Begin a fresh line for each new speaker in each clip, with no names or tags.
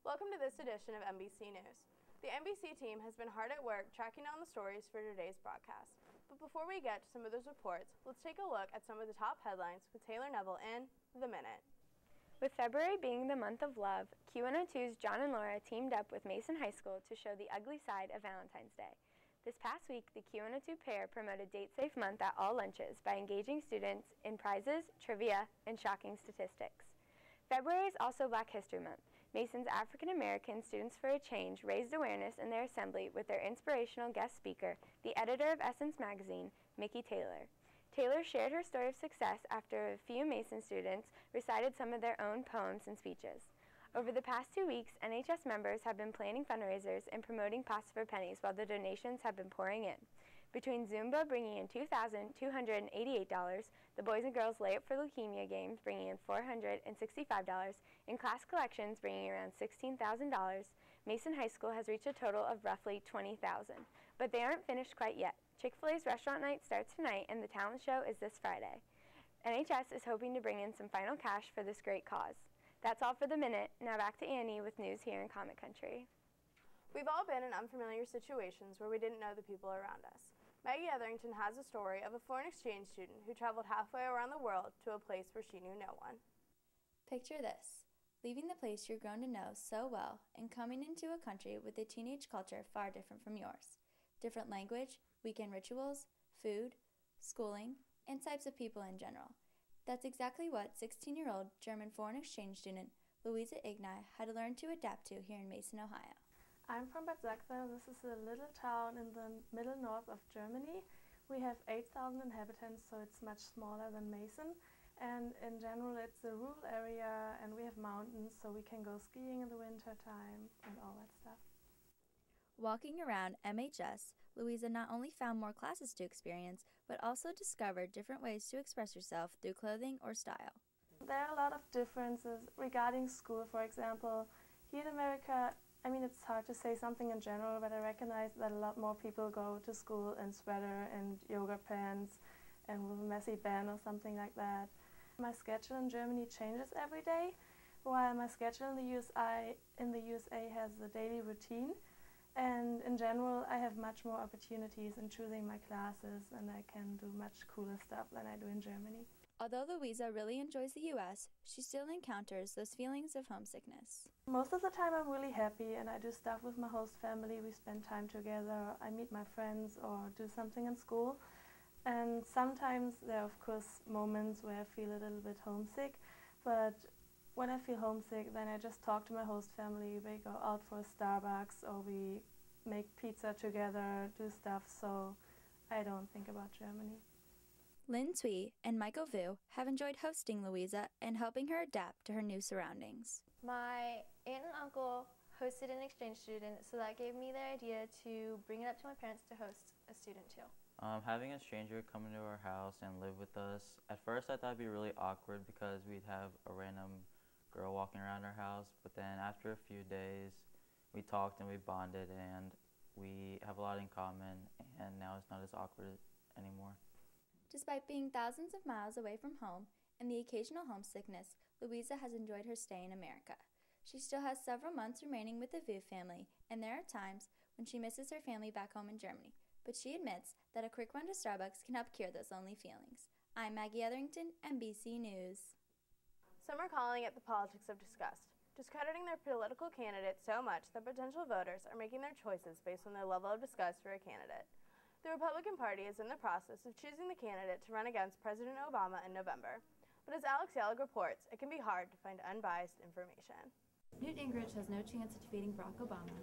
Welcome to this edition of MBC News. The MBC team has been hard at work tracking down the stories for today's broadcast. But before we get to some of those reports, let's take a look at some of the top headlines with Taylor Neville in The Minute.
With February being the month of love, Q102's John and Laura teamed up with Mason High School to show the ugly side of Valentine's Day. This past week, the Q102 pair promoted Date Safe Month at all lunches by engaging students in prizes, trivia, and shocking statistics. February is also Black History Month. Mason's African American Students for a Change raised awareness in their assembly with their inspirational guest speaker, the editor of Essence magazine, Mickey Taylor. Taylor shared her story of success after a few Mason students recited some of their own poems and speeches. Over the past 2 weeks, NHS members have been planning fundraisers and promoting Pasta for Pennies while the donations have been pouring in. Between Zumba bringing in $2,288, the Boys and Girls Lay Up for Leukemia games bringing in $465, and class collections bringing around $16,000, Mason High School has reached a total of roughly $20,000. But they aren't finished quite yet. Chick-fil-A's restaurant night starts tonight and the talent show is this Friday. NHS is hoping to bring in some final cash for this great cause. That's all for The Minute. Now back to Annie with news here in Comic Country.
We've all been in unfamiliar situations where we didn't know the people around us. Maggie Etherington has a story of a foreign exchange student who traveled halfway around the world to a place where she knew no one.
Picture this, leaving the place you're grown to know so well and coming into a country with a teenage culture far different from yours. Different language, weekend rituals, food, schooling, and types of people in general. That's exactly what 16-year-old German foreign exchange student Louisa Ignay had to learn to adapt to here in Mason, Ohio.
I'm from Bad Sachsen. This is a little town in the middle north of Germany. We have 8,000 inhabitants, so it's much smaller than Mason. And in general, it's a rural area, and we have mountains, so we can go skiing in the winter time and all that stuff.
Walking around MHS, Louisa not only found more classes to experience, but also discovered different ways to express herself through clothing or style.
There are a lot of differences regarding school, for example. Here in America, it's hard to say something in general, but I recognize that a lot more people go to school in sweater and yoga pants and with a messy band or something like that. My schedule in Germany changes every day, while my schedule in the USA has a daily routine. And in general, I have much more opportunities in choosing my classes, and I can do much cooler stuff than I do in Germany.
Although Louisa really enjoys the U.S., she still encounters those feelings of homesickness.
Most of the time I'm really happy and I do stuff with my host family. We spend time together, I meet my friends or do something in school. And sometimes there are of course moments where I feel a little bit homesick, but when I feel homesick then I just talk to my host family. We go out for a Starbucks or we make pizza together, do stuff, so I don't think about Germany.
Lynn Twee and Michael Vu have enjoyed hosting Louisa and helping her adapt to her new surroundings.
My aunt and uncle hosted an exchange student, so that gave me the idea to bring it up to my parents to host a student too.
Having a stranger come into our house and live with us, at first I thought it'd be really awkward because we'd have a random girl walking around our house, but then after a few days we talked and we bonded and we have a lot in common, and now it's not as awkward anymore.
Despite being thousands of miles away from home and the occasional homesickness, Louisa has enjoyed her stay in America. She still has several months remaining with the Vu family, and there are times when she misses her family back home in Germany, but she admits that a quick run to Starbucks can help cure those lonely feelings. I'm Maggie Etherington, MBC News.
Some are calling it the politics of disgust, discrediting their political candidate so much that potential voters are making their choices based on their level of disgust for a candidate. The Republican Party is in the process of choosing the candidate to run against President Obama in November. but as Alex Yallig reports, it can be hard to find unbiased information.
Newt Gingrich has no chance of defeating Barack Obama.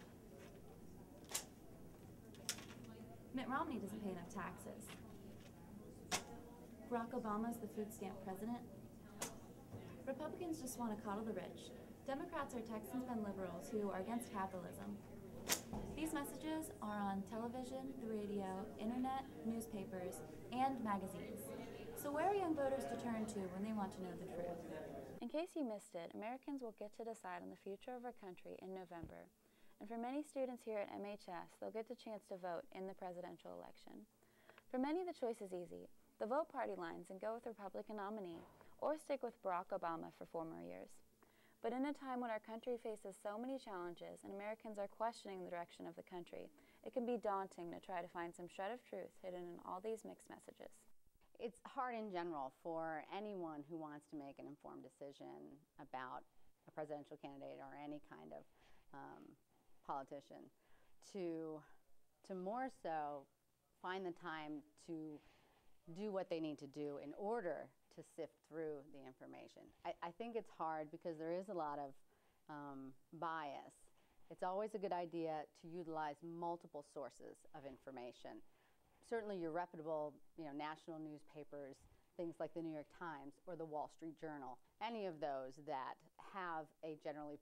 Mitt Romney doesn't pay enough taxes. Barack Obama is the food stamp president. Republicans just want to coddle the rich. Democrats are Texans-bent liberals who are against capitalism. These messages are on television, the radio, internet, newspapers, and magazines. So where are young voters to turn to when they want to know the truth?
In case you missed it, Americans will get to decide on the future of our country in November. And for many students here at MHS, they'll get the chance to vote in the presidential election. For many, the choice is easy. They'll vote party lines and go with the Republican nominee, or stick with Barack Obama for 4 more years. But in a time when our country faces so many challenges and Americans are questioning the direction of the country, it can be daunting to try to find some shred of truth hidden in all these mixed messages.
It's hard in general for anyone who wants to make an informed decision about a presidential candidate or any kind of politician to more so find the time to do what they need to do in order to sift through the information. I think it's hard because there is a lot of bias. It's always a good idea to utilize multiple sources of information. Certainly your reputable, national newspapers, things like the New York Times or the Wall Street Journal, any of those that have a generally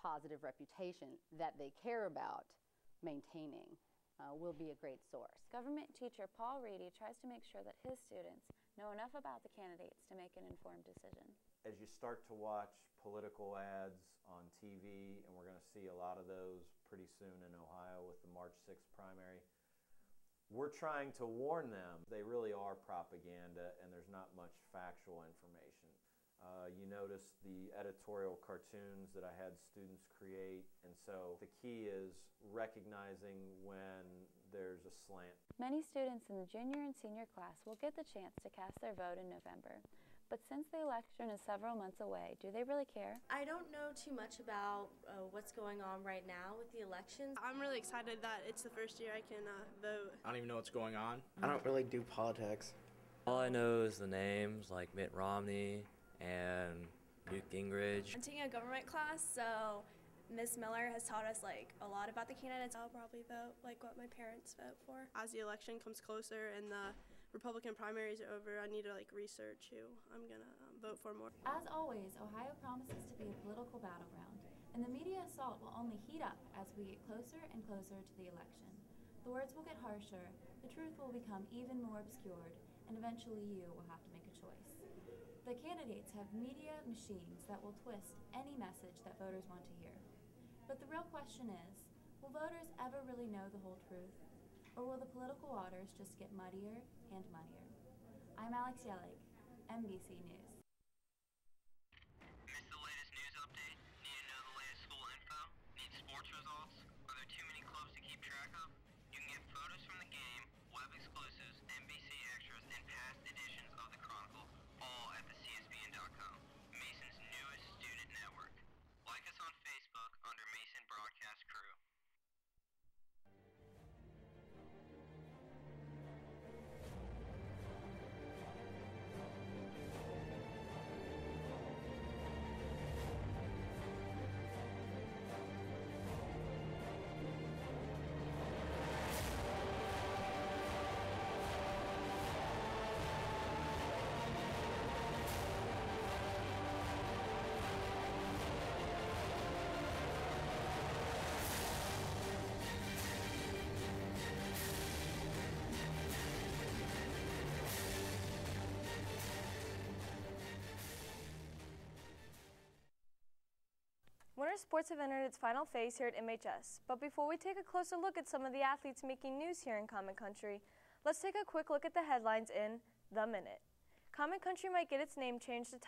positive reputation that they care about maintaining will be a great source.
Government teacher Paul Reedy tries to make sure that his students know enough about the candidates to make an informed decision.
As you start to watch political ads on TV, and we're going to see a lot of those pretty soon in Ohio with the March 6th primary, we're trying to warn them they really are propaganda and there's not much factual information. You notice the editorial cartoons that I had students create, and so the key is recognizing when there's a slant.
Many students in the junior and senior class will get the chance to cast their vote in November. But since the election is several months away, do they really care?
I don't know too much about what's going on right now with the elections.
I'm really excited that it's the first year I can vote.
I don't even know what's going on.
I don't really do politics.
All I know is the names like Mitt Romney and Newt Gingrich.
I'm taking a government class, so Ms. Miller has taught us a lot about the candidates.
I'll probably vote what my parents vote for. As the election comes closer and the Republican primaries are over, I need to research who I'm gonna vote for more.
As always, Ohio promises to be a political battleground, and the media assault will only heat up as we get closer and closer to the election. The words will get harsher, the truth will become even more obscured, and eventually you will have to make a choice. The candidates have media machines that will twist any message that voters want to hear. But the real question is, will voters ever really know the whole truth? Or will the political waters just get muddier and muddier? I'm Alex Yallig, MBC News.
Missed the latest news update? Need to know the latest school info? Need sports results? Are there too many clubs to keep track of? You can get photos from the game, web exclusives, MBC extras, and past editions of the Chronicle, all at thecsbn.com, Mason's newest student network. Like us on Facebook under Mason Broadcast Crew.
Winter sports have entered its final phase here at MHS, but before we take a closer look at some of the athletes making news here in Common Country, let's take a quick look at the headlines in The Minute. Common Country might get its name changed to